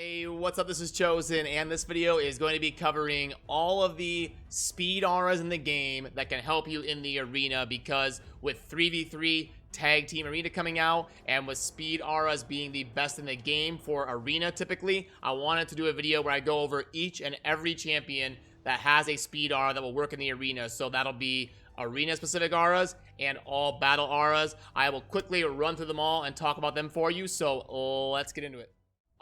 Hey, what's up? This is Chosen, and this video is going to be covering all of the speed auras in the game that can help you in the arena, because with 3v3 tag team arena coming out and with speed auras being the best in the game for arena typically, I wanted to do a video where I go over each and every champion that has a speed aura that will work in the arena. So that'll be arena specific auras and all battle auras. I will quickly run through them all and talk about them for you, so let's get into it.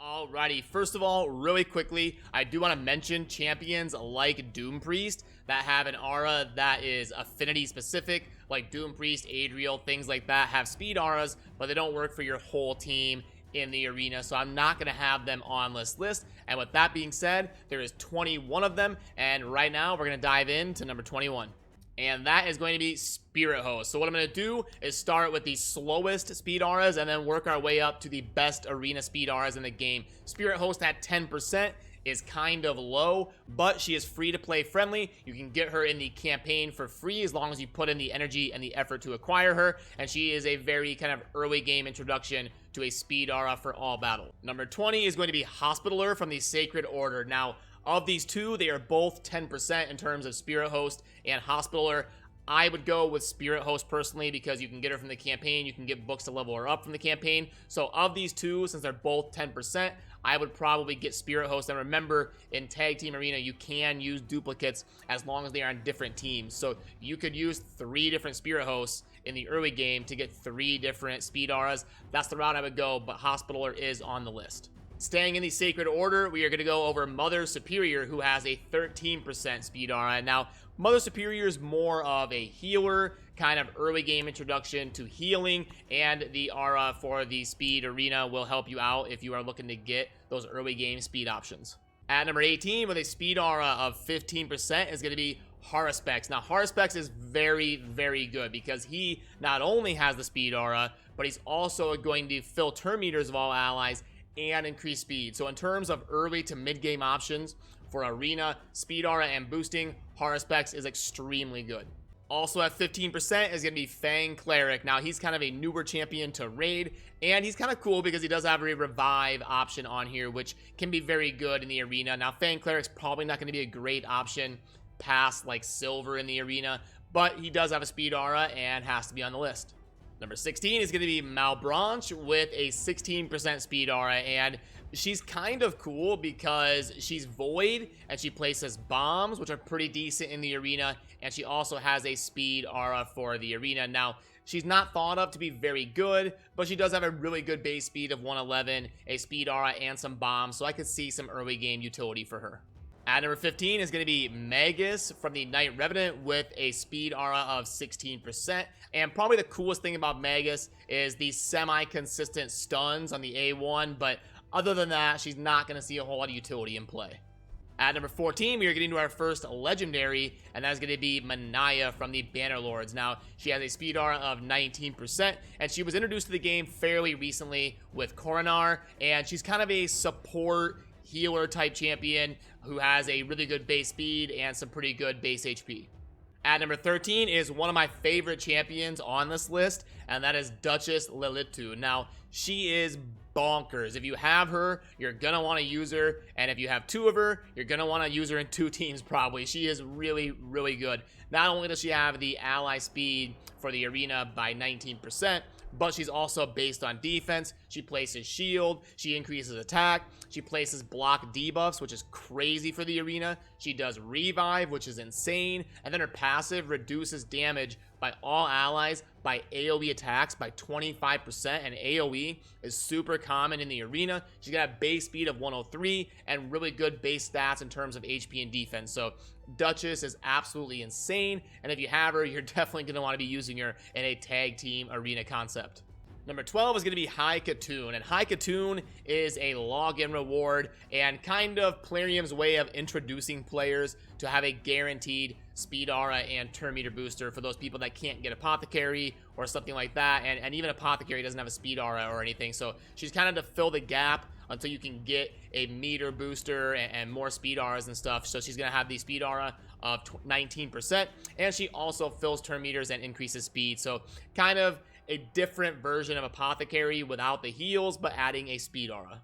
Alrighty, first of all, really quickly, I do want to mention champions like Doom Priest that have an aura that is affinity specific, like Doom Priest, Adriel, things like that have speed auras, but they don't work for your whole team in the arena, so I'm not going to have them on this list. And with that being said, there is 21 of them, and right now we're going to dive into number 21. And that is going to be Spirit Host. So what I'm going to do is start with the slowest speed auras and then work our way up to the best arena speed auras in the game. Spirit Host at 10% is kind of low, but she is free to play friendly. You can get her in the campaign for free as long as you put in the energy and the effort to acquire her, and she is a very kind of early game introduction to a speed aura for all battle. Number 20 is going to be Hospitaller from the Sacred Order. Now, of these two, they are both 10% in terms of Spirit Host and Hospitaller. I would go with Spirit Host personally because you can get her from the campaign, you can get books to level her up from the campaign. So of these two, since they're both 10%, I would probably get Spirit Host. And remember, in Tag Team Arena, you can use duplicates as long as they are on different teams. So you could use 3 different Spirit Hosts in the early game to get 3 different speed auras. That's the route I would go, but Hospitaller is on the list. Staying in the Sacred Order, we are going to go over Mother Superior, who has a 13% speed aura. Now, Mother Superior is more of a healer, kind of early game introduction to healing, and the aura for the speed arena will help you out if you are looking to get those early game speed options. At number 18, with a speed aura of 15%, is going to be Horace Pecks. Now, Horace Pecks is very, very good because he not only has the speed aura, but he's also going to fill turn meters of all allies and increase speed. So in terms of early to mid game options for arena, speed aura, and boosting, Horace Pecks is extremely good. Also at 15% is going to be Fang Cleric. Now he's kind of a newer champion to raid, and he's kind of cool because he does have a revive option on here, which can be very good in the arena. Now Fang Cleric's probably not going to be a great option past like silver in the arena, but he does have a speed aura and has to be on the list. Number 16 is going to be Malbranche with a 16% speed aura, and she's kind of cool because she's void and she places bombs, which are pretty decent in the arena, and she also has a speed aura for the arena. Now, she's not thought of to be very good, but she does have a really good base speed of 111, a speed aura, and some bombs, so I could see some early game utility for her. At number 15 is going to be Magus from the Night Revenant with a speed aura of 16%. And probably the coolest thing about Magus is the semi-consistent stuns on the A1, but other than that, she's not going to see a whole lot of utility in play. At number 14, we are getting to our first legendary, and that's going to be Manaya from the Bannerlords. Now, she has a speed aura of 19%, and she was introduced to the game fairly recently with CORSAIR, and she's kind of a support healer type champion who has a really good base speed and some pretty good base HP. At number 13 is one of my favorite champions on this list, and that is Duchess Lilitu. Now, she is bonkers. If you have her, you're gonna want to use her, and if you have 2 of her, you're gonna want to use her in 2 teams probably. She is really, really good. Not only does she have the ally speed for the arena by 19%, but she's also based on defense. She places shield, she increases attack, she places block debuffs, which is crazy for the arena. She does revive, which is insane, and then her passive reduces damage by all allies by AoE attacks by 25%, and AoE is super common in the arena. She's got a base speed of 103 and really good base stats in terms of HP and defense. So Duchess is absolutely insane, and if you have her, you're definitely going to want to be using her in a tag team arena concept. Number 12 is going to be Khatoun, and Khatoun is a login reward and kind of Plarium's way of introducing players to have a guaranteed speed aura and turn meter booster for those people that can't get Apothecary or something like that, and even Apothecary doesn't have a speed aura or anything, so she's kind of to fill the gap until you can get a meter booster and more speed auras and stuff. So she's going to have the speed aura of 19%, and she also fills turn meters and increases speed, so kind of a different version of Apothecary without the heals, but adding a speed aura.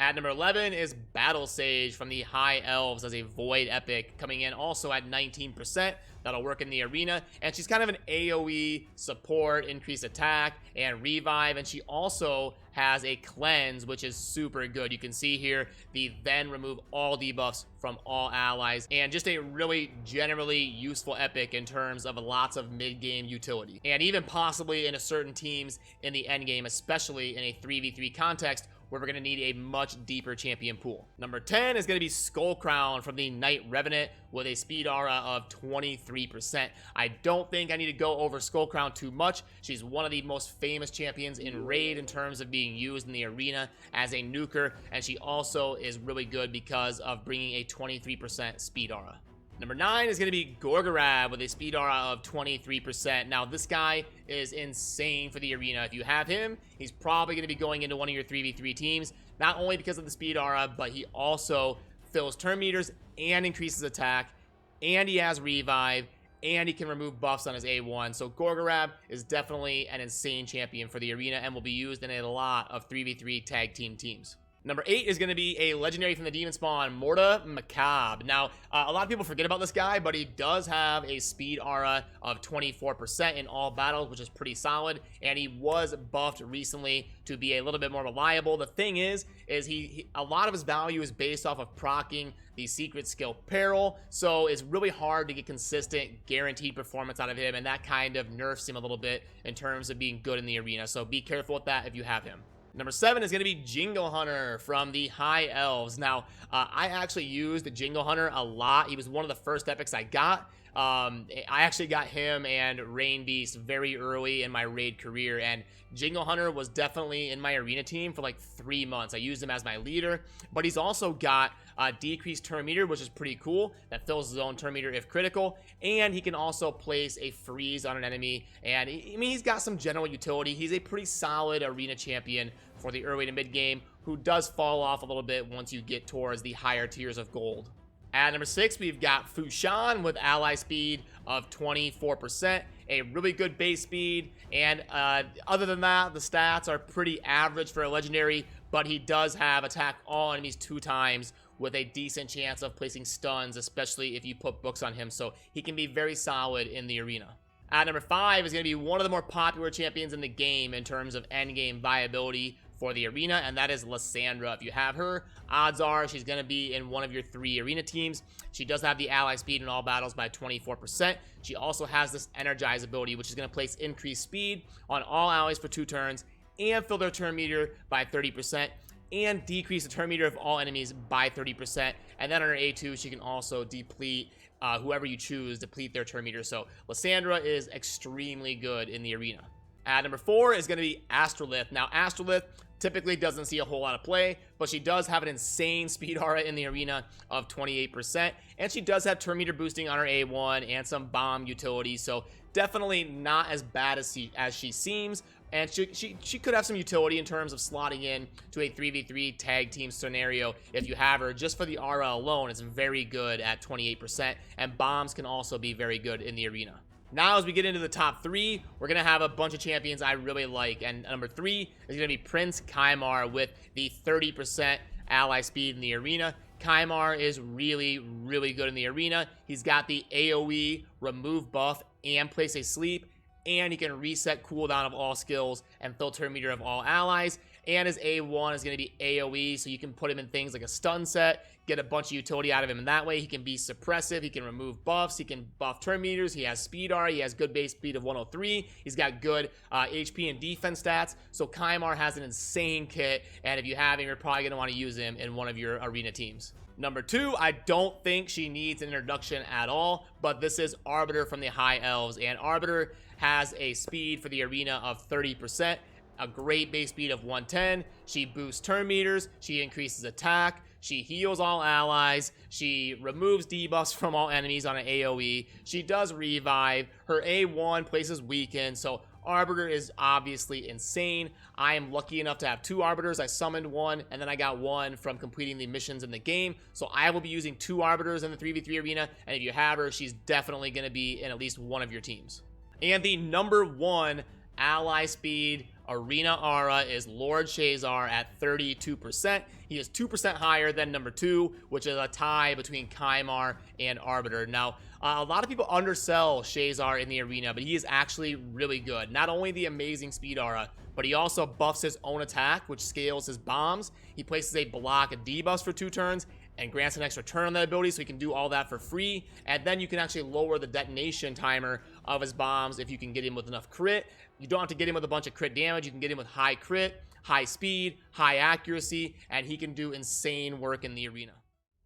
At number 11 is Battle Sage from the High Elves as a Void Epic, coming in also at 19%. That'll work in the arena, and she's kind of an AoE support, increased attack, and revive, and she also has a cleanse, which is super good. You can see here the then remove all debuffs from all allies, and just a really generally useful epic in terms of lots of mid-game utility, and even possibly in a certain teams in the end game, especially in a 3v3 context, where we're going to need a much deeper champion pool. Number 10 is going to be Skullcrown from the Knight Revenant with a speed aura of 23%. I don't think I need to go over Skullcrown too much. She's one of the most famous champions in Raid in terms of being used in the arena as a nuker, and she also is really good because of bringing a 23% speed aura. Number 9 is going to be Gorg Arab with a speed aura of 23%. Now, this guy is insane for the arena. If you have him, he's probably going to be going into one of your 3v3 teams, not only because of the speed aura, but he also fills turn meters and increases attack, and he has revive, and he can remove buffs on his A1. So Gorg Arab is definitely an insane champion for the arena and will be used in a lot of 3v3 tag team teams. Number 8 is going to be a legendary from the Demon Spawn, Morta Macabre. Now, a lot of people forget about this guy, but he does have a speed aura of 24% in all battles, which is pretty solid, and he was buffed recently to be a little bit more reliable. The thing is a lot of his value is based off of proccing the secret skill Peril, so it's really hard to get consistent, guaranteed performance out of him, and that kind of nerfs him a little bit in terms of being good in the arena, so be careful with that if you have him. Number 7 is going to be Jingle Hunter from the High Elves. Now, I actually used the Jingle Hunter a lot. He was one of the first epics I got. I actually got him and Rain Beast very early in my raid career, and Jingle Hunter was definitely in my arena team for like 3 months. I used him as my leader, but he's also got decreased turn meter, which is pretty cool. That fills his own turn meter if critical, and he can also place a freeze on an enemy, and he's got some general utility. He's a pretty solid arena champion for the early to mid game, who does fall off a little bit once you get towards the higher tiers of gold. At number 6, we've got Shawn with ally speed of 24%, a really good base speed, and other than that, the stats are pretty average for a legendary, but he does have attack all enemies 2 times with a decent chance of placing stuns, especially if you put books on him, so he can be very solid in the arena. At number 5 is going to be one of the more popular champions in the game in terms of endgame viability for the arena, and that is Sandra. If you have her, odds are she's going to be in one of your 3 arena teams. She does have the ally speed in all battles by 24%. She also has this energize ability, which is going to place increased speed on all allies for 2 turns and fill their turn meter by 30%, and decrease the turn meter of all enemies by 30%. And then on her A2, she can also deplete whoever you choose, deplete their turn meter. So Sandra is extremely good in the arena. At number 4 is going to be Astralis. Now, Astralis typically doesn't see a whole lot of play, but she does have an insane speed aura in the arena of 28%, and she does have turn meter boosting on her A1 and some bomb utility, so definitely not as bad as she seems, and she could have some utility in terms of slotting in to a 3v3 tag team scenario if you have her. Just for the aura alone, it's very good at 28%, and bombs can also be very good in the arena. Now, as we get into the top 3, we're going to have a bunch of champions I really like, and number 3 is going to be Prince Kaimar with the 30% ally speed in the arena. Kaimar is really, really good in the arena. He's got the AoE remove buff and place a sleep, and he can reset cooldown of all skills and fill turn meter of all allies, and his A1 is going to be AoE, so you can put him in things like a stun set, get a bunch of utility out of him in that way. He can be suppressive, he can remove buffs, he can buff turn meters, he has speed aura, he has good base speed of 103, he's got good HP and defense stats, so Kaimar has an insane kit, and if you have him, you're probably going to want to use him in one of your arena teams. Number 2, I don't think she needs an introduction at all, but this is Arbiter from the High Elves, and Arbiter has a speed for the arena of 30%, a great base speed of 110, she boosts turn meters, she increases attack, she heals all allies, she removes debuffs from all enemies on an AoE, she does revive, her A1 places weaken, so Arbiter is obviously insane. I am lucky enough to have 2 Arbiters. I summoned 1, and then I got 1 from completing the missions in the game, so I will be using 2 Arbiters in the 3v3 arena, and if you have her, she's definitely going to be in at least one of your teams. And the number 1 ally speed Arena Aura is Lord Shazar at 32%. He is 2% higher than number 2, which is a tie between Kymar and Arbiter. Now, a lot of people undersell Shazar in the arena, but he is actually really good. Not only the amazing speed aura, but he also buffs his own attack, which scales his bombs. He places a block debuffs for 2 turns and grants an extra turn on that ability, so he can do all that for free. And then you can actually lower the detonation timer of his bombs if you can get him with enough crit. You don't have to get him with a bunch of crit damage. You can get him with high crit, high speed, high accuracy, and he can do insane work in the arena.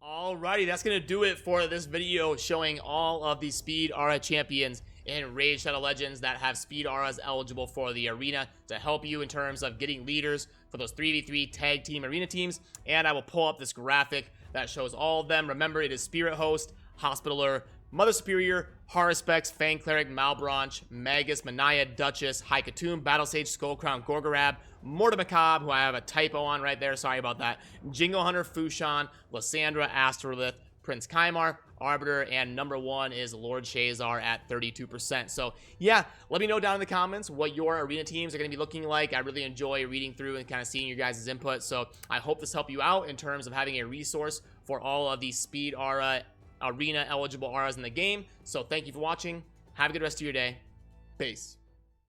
Alrighty, that's going to do it for this video showing all of the speed aura champions in Raid Shadow Legends that have speed auras eligible for the arena to help you in terms of getting leaders for those 3v3 tag team arena teams. And I will pull up this graphic that shows all of them. Remember, it is Spirit Host, Hospitaller, Mother Superior, Horace Pecks, Fang Cleric, Malbranche, Magus, Manaya, Duchess, High Khatoun, Battle Sage, Skullcrown, Gorg Arab, Morta Macabre, who I have a typo on right there, sorry about that, Jingle Hunter, Fushan, Lysandra, Astralis, Prince Kymar, Arbiter, and number 1 is Lord Shazar at 32%. So yeah, let me know down in the comments what your arena teams are going to be looking like. I really enjoy reading through and kind of seeing your guys' input, so I hope this helped you out in terms of having a resource for all of these speed aura arena eligible auras in the game. So thank you for watching. Have a good rest of your day. Peace.